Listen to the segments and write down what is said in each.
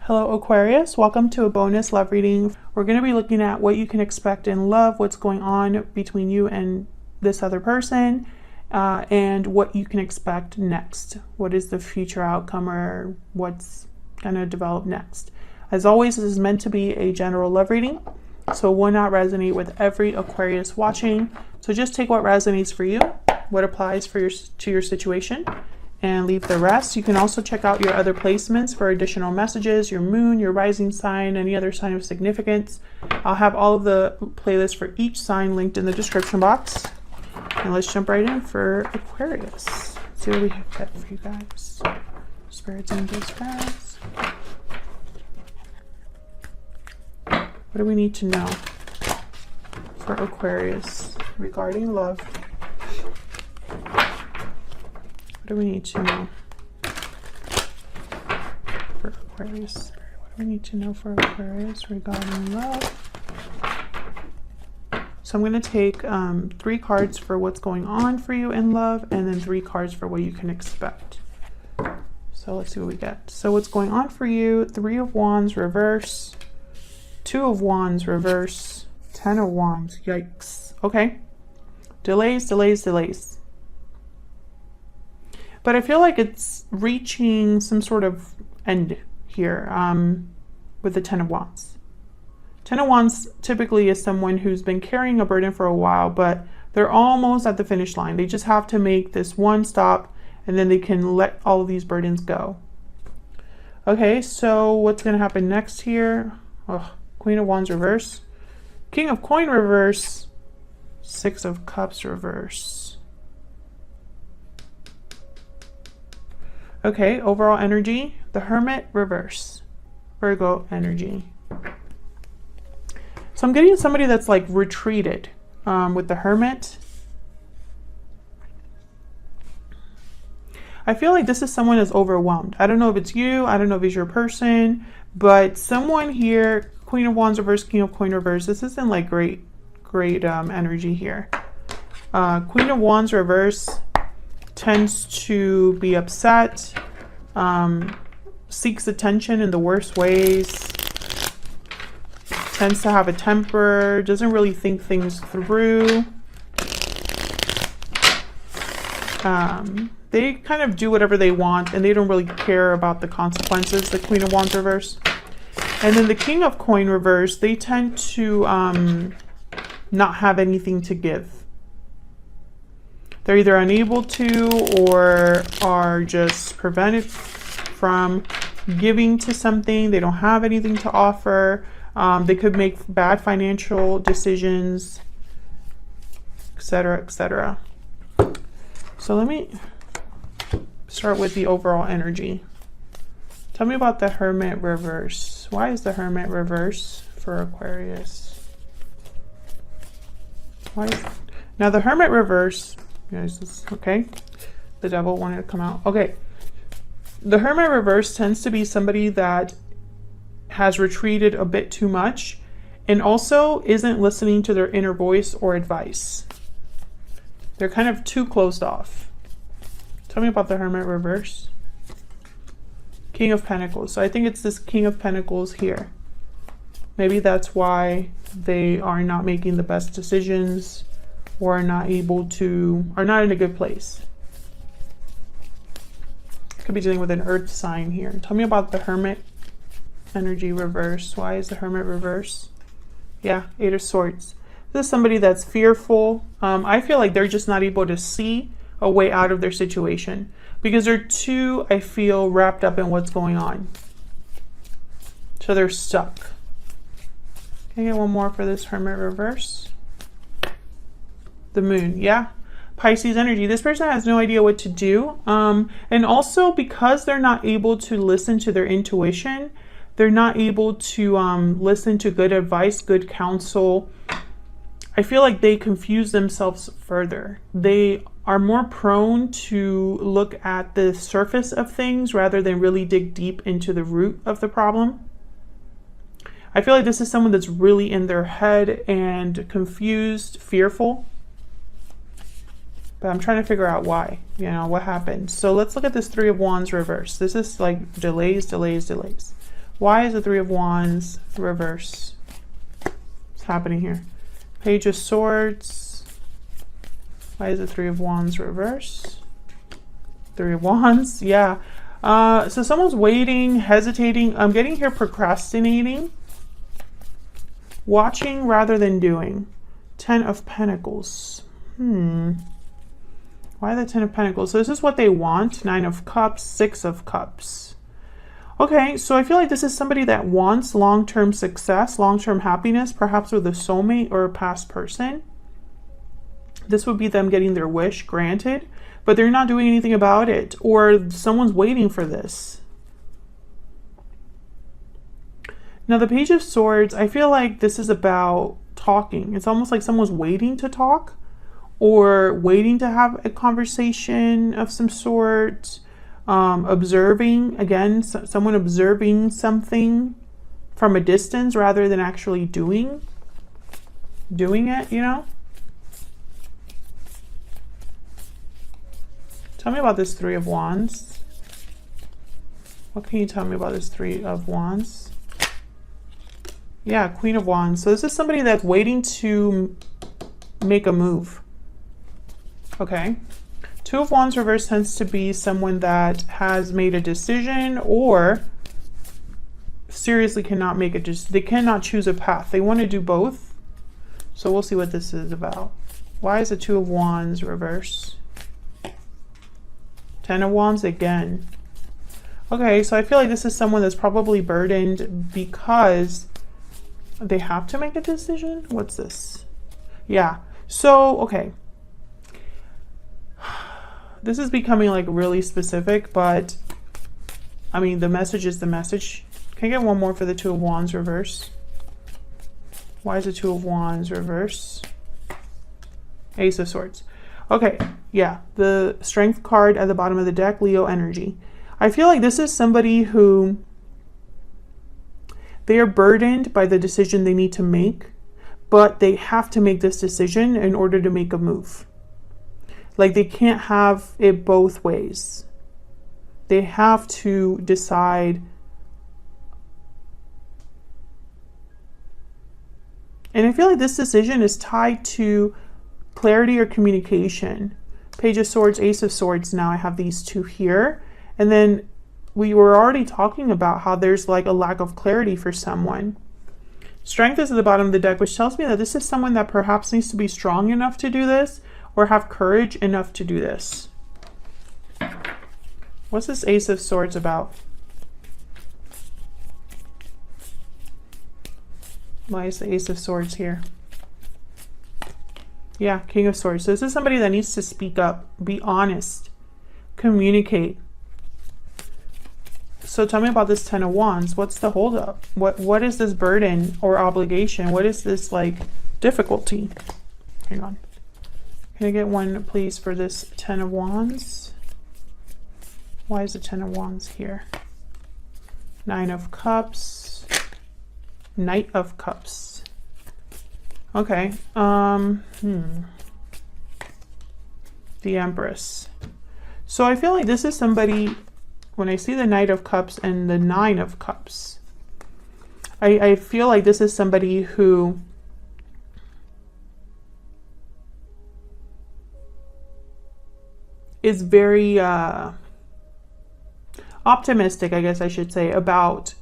Hello Aquarius, welcome to a bonus love reading. We're going to be looking at what you can expect in love, what's going on between you and this other person, and what you can expect next. What is the future outcome or what's going to develop next. As always, this is meant to be a general love reading, so it will not resonate with every Aquarius watching. So just take what resonates for you, what applies for to your situation, and leave the rest. You can also check out your other placements for additional messages, your moon, your rising sign, any other sign of significance. I'll have all of the playlists for each sign linked in the description box. And let's jump right in for Aquarius. Let's see what we have got for you guys. Spirits, angels, guys. What do we need to know for Aquarius regarding love? What do we need to know for Aquarius? What do we need to know for Aquarius regarding love? So I'm going to take 3 cards for what's going on for you in love, and then 3 cards for what you can expect. So let's see what we get. So what's going on for you: 3 of Wands reverse, 2 of Wands reverse, 10 of Wands. Yikes. Okay. Delays, delays, delays. But I feel like it's reaching some sort of end here with the 10 of Wands. 10 of Wands typically is someone who's been carrying a burden for a while, but they're almost at the finish line. They just have to make this one stop, and then they can let all of these burdens go. Okay, so what's going to happen next here? Oh, Queen of Wands reverse. King of Coin reverse. 6 of Cups reverse. Okay, overall energy, the Hermit reverse, Virgo energy. So I'm getting somebody that's like retreated with the Hermit. I feel like this is someone that's overwhelmed. I don't know if it's you, I don't know if it's your person, but someone here, Queen of Wands reverse, King of Coin reverse, this isn't like great energy here. Queen of Wands reverse tends to be upset, seeks attention in the worst ways, tends to have a temper, doesn't really think things through. They kind of do whatever they want and they don't really care about the consequences, the Queen of Wands reverse. And then the King of Coin reverse, they tend to not have anything to give. They're either unable to or are just prevented from giving to something. They don't have anything to offer. They could make bad financial decisions, etc., etc. So let me start with the overall energy. Tell me about the Hermit reverse. Why is the Hermit reverse for Aquarius? Now the Hermit reverse, guys, okay, the Devil wanted to come out. Okay, the Hermit reverse tends to be somebody that has retreated a bit too much and also isn't listening to their inner voice or advice. They're kind of too closed off. Tell me about the Hermit reverse. King of Pentacles. So I think it's this King of Pentacles here. Maybe that's why they are not making the best decisions, or are not able to, are not in a good place. Could be dealing with an earth sign here. Tell me about the Hermit energy reverse. Why is the Hermit reverse? Yeah, 8 of Swords. This is somebody that's fearful. I feel like they're just not able to see a way out of their situation because they're too, I feel, wrapped up in what's going on. So they're stuck. Can I get one more for this Hermit reverse? The Moon, yeah. Pisces energy. This person has no idea what to do. And also because they're not able to listen to their intuition, they're not able to listen to good advice, good counsel. I feel like they confuse themselves further. They are more prone to look at the surface of things rather than really dig deep into the root of the problem. I feel like this is someone that's really in their head and confused, fearful. But I'm trying to figure out why, you know, what happened. So let's look at this 3 of Wands reverse. This is like delays, delays, delays. Why is the Three of Wands reverse? What's happening here? Page of Swords. Why is the Three of Wands reverse? Three of Wands, yeah. So someone's waiting, hesitating. I'm getting here procrastinating. Watching rather than doing. Ten of Pentacles. Why the Ten of Pentacles? So this is what they want. Nine of Cups, Six of Cups. Okay, so I feel like this is somebody that wants long-term success, long-term happiness, perhaps with a soulmate or a past person. This would be them getting their wish granted, but they're not doing anything about it, or someone's waiting for this. Now, the Page of Swords, I feel like this is about talking. It's almost like someone's waiting to talk or waiting to have a conversation of some sort. Observing, again, someone observing something from a distance rather than actually doing it, you know? Tell me about this Three of Wands. What can you tell me about this Three of Wands? Yeah, Queen of Wands. So this is somebody that's waiting to make a move. Okay. Two of Wands reverse tends to be someone that has made a decision or seriously cannot make it. They cannot choose a path. They want to do both. So we'll see what this is about. Why is the Two of Wands reverse? Ten of Wands again. Okay, so I feel like this is someone that's probably burdened because they have to make a decision. What's this? Yeah. So, okay. This is becoming like really specific, but I mean, the message is the message. Can I get one more for the Two of Wands reverse? Why is the Two of Wands reverse? Ace of Swords. Okay, yeah, the Strength card at the bottom of the deck, Leo energy. I feel like this is somebody who they are burdened by the decision they need to make, but they have to make this decision in order to make a move. Like they can't have it both ways. They have to decide. And I feel like this decision is tied to clarity or communication. Page of Swords, Ace of Swords. Now I have these two here. And then we were already talking about how there's like a lack of clarity for someone. Strength is at the bottom of the deck, which tells me that this is someone that perhaps needs to be strong enough to do this, or have courage enough to do this. What's this Ace of Swords about? Why is the Ace of Swords here? Yeah, King of Swords. So this is somebody that needs to speak up, be honest, communicate. So tell me about this Ten of Wands. What's the holdup? What is this burden or obligation? What is this like difficulty? Hang on. Can I get one, please, for this Ten of Wands? Why is the Ten of Wands here? Nine of Cups. Knight of Cups. Okay. The Empress. So I feel like this is somebody, when I see the Knight of Cups and the Nine of Cups, I feel like this is somebody who is very optimistic, I guess I should say, about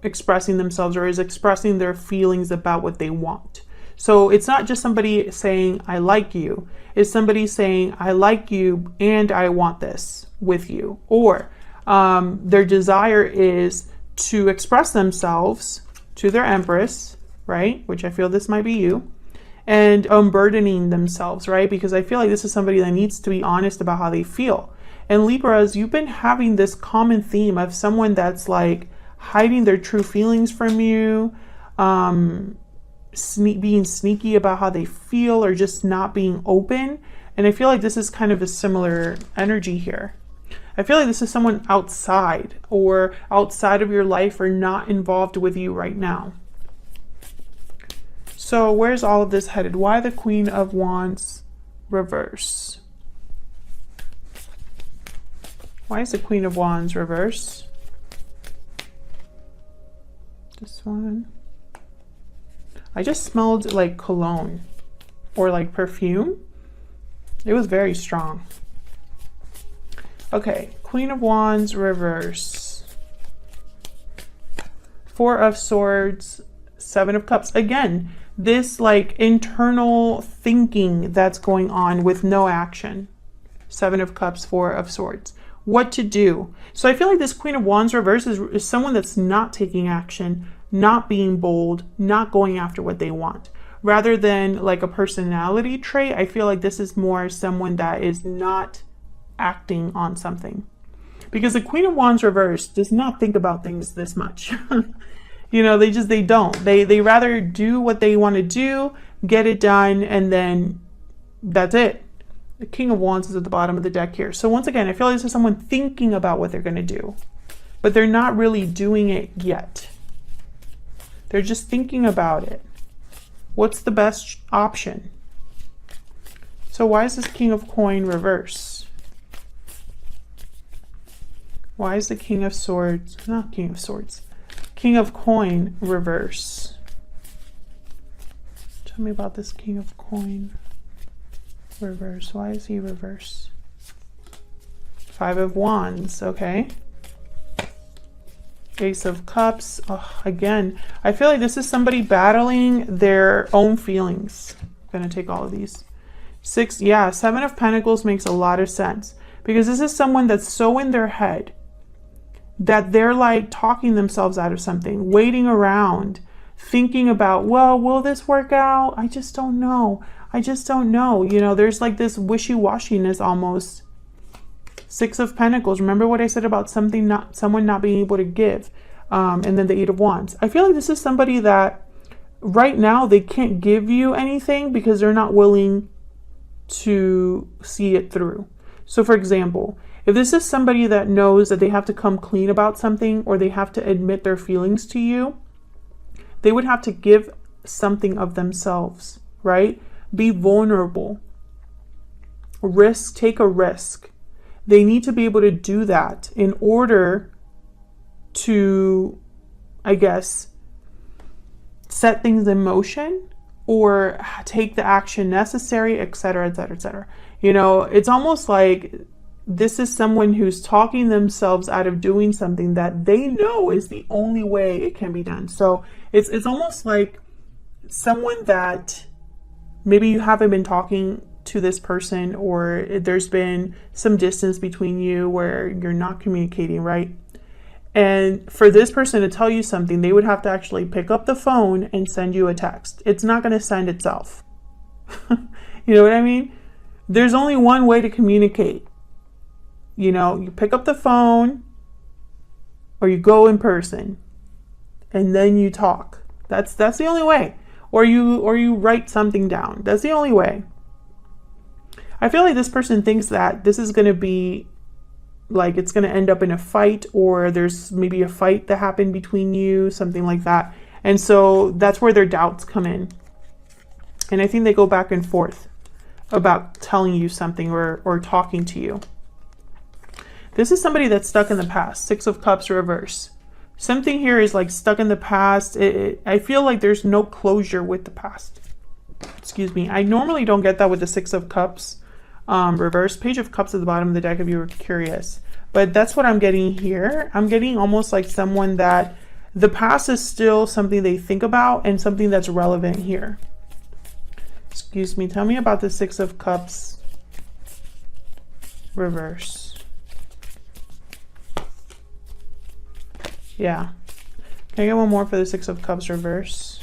expressing themselves, or is expressing their feelings about what they want. So it's not just somebody saying, I like you. It's somebody saying, I like you and I want this with you. Or their desire is to express themselves to their Empress, right? Which I feel this might be you. And unburdening themselves, right? Because I feel like this is somebody that needs to be honest about how they feel. And Libras, you've been having this common theme of someone that's like hiding their true feelings from you, being sneaky about how they feel, or just not being open. And I feel like this is kind of a similar energy here. I feel like this is someone outside of your life, or not involved with you right now. So where's all of this headed? Why the Queen of Wands reverse? Why is the Queen of Wands reverse? This one. I just smelled like cologne or like perfume. It was very strong. Okay, Queen of Wands reverse. Four of Swords, Seven of Cups. Again, this like internal thinking that's going on with no action. Seven of Cups, Four of Swords. What to do? So I feel like this Queen of Wands reverse is someone that's not taking action, not being bold, not going after what they want. Rather than like a personality trait, I feel like this is more someone that is not acting on something. Because the Queen of Wands reverse does not think about things this much. You know, they don't. They rather do what they want to do, get it done, and then that's it. The King of Wands is at the bottom of the deck here. So once again, I feel like this is someone thinking about what they're going to do, but they're not really doing it yet. They're just thinking about it. What's the best option? So why is this King of Coin reverse? Why is the King of Swords, not King of Swords, King of Coin reverse? Tell me about this King of Coin reverse. Why is he reverse? Five of Wands, okay. Ace of Cups. Oh, again, I feel like this is somebody battling their own feelings. I'm gonna take all of these. Six, yeah, Seven of Pentacles makes a lot of sense because this is someone that's so in their head that they're like talking themselves out of something, waiting around, thinking about, well, will this work out? I just don't know. I just don't know. You know, there's like this wishy-washiness almost. Six of Pentacles. Remember what I said about someone not being able to give. And then the Eight of Wands. I feel like this is somebody that right now they can't give you anything because they're not willing to see it through. So for example, if this is somebody that knows that they have to come clean about something or they have to admit their feelings to you, they would have to give something of themselves, right? Be vulnerable. Take a risk. They need to be able to do that in order to, I guess, set things in motion or take the action necessary, etc., etc., etc. You know, it's almost like this is someone who's talking themselves out of doing something that they know is the only way it can be done. So it's almost like someone that maybe you haven't been talking to this person, or there's been some distance between you where you're not communicating, right? And for this person to tell you something, they would have to actually pick up the phone and send you a text. It's not going to send itself. You know what I mean? There's only one way to communicate. You know, you pick up the phone or you go in person and then you talk. That's the only way. Or you write something down. That's the only way. I feel like this person thinks that this is going to be like it's going to end up in a fight, or there's maybe a fight that happened between you, something like that. And so that's where their doubts come in. And I think they go back and forth about telling you something or talking to you. This is somebody that's stuck in the past. Six of Cups reverse. Something here is like stuck in the past. I feel like there's no closure with the past. Excuse me. I normally don't get that with the Six of Cups reverse. Page of Cups at the bottom of the deck if you were curious. But that's what I'm getting here. I'm getting almost like someone that the past is still something they think about and something that's relevant here. Excuse me. Tell me about the Six of Cups reverse. Yeah. Can I get one more for the Six of Cups reverse?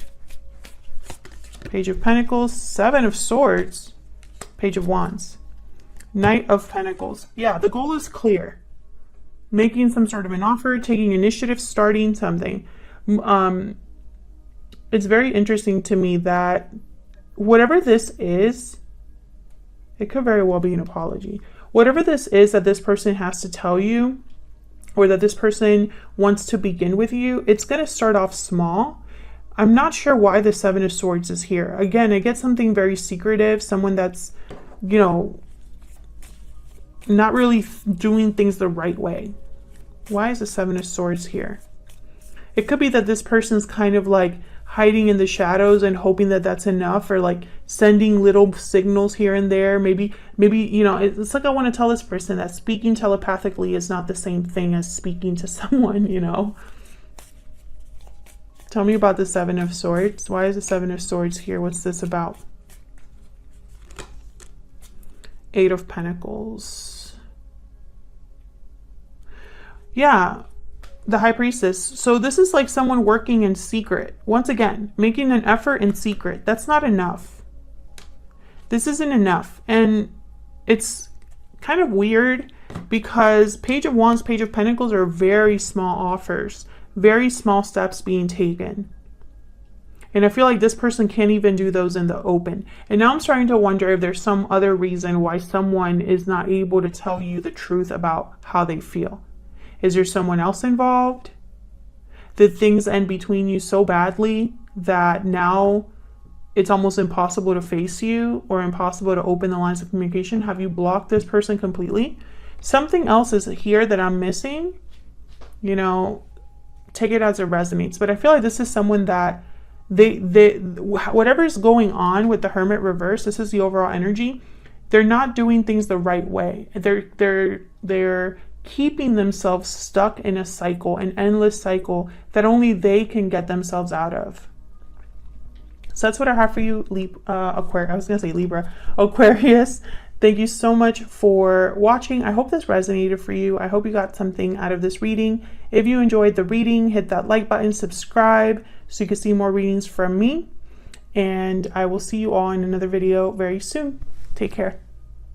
Page of Pentacles, Seven of Swords, Page of Wands, Knight of Pentacles. Yeah, the goal is clear. Making some sort of an offer, taking initiative, starting something. It's very interesting to me that whatever this is, it could very well be an apology. Whatever this is that this person has to tell you, or that this person wants to begin with you, it's going to start off small. I'm not sure why the Seven of Swords is here. Again, I get something very secretive, someone that's, you know, not really doing things the right way. Why is the Seven of Swords here? It could be that this person's kind of like hiding in the shadows and hoping that that's enough, or like sending little signals here and there. Maybe, you know, it's like I want to tell this person that speaking telepathically is not the same thing as speaking to someone, you know. Tell me about the Seven of Swords. Why is the Seven of Swords here? What's this about? Eight of Pentacles. Yeah, the High Priestess. So this is like someone working in secret. Once again, making an effort in secret. That's not enough. This isn't enough. And it's kind of weird because Page of Wands, Page of Pentacles are very small offers. Very small steps being taken. And I feel like this person can't even do those in the open. And now I'm starting to wonder if there's some other reason why someone is not able to tell you the truth about how they feel. Is there someone else involved? Did things end between you so badly that now it's almost impossible to face you or impossible to open the lines of communication? Have you blocked this person completely? Something else is here that I'm missing. You know, take it as it resonates. But I feel like this is someone that whatever's going on with the Hermit reverse, this is the overall energy. They're not doing things the right way. They're keeping themselves stuck in a cycle, an endless cycle that only they can get themselves out of. So that's what I have for you, Aquarius. I was gonna say Libra, Aquarius. Thank you so much for watching. I hope this resonated for you. I hope you got something out of this reading. If you enjoyed the reading, hit that like button, subscribe so you can see more readings from me. And I will see you all in another video very soon. Take care.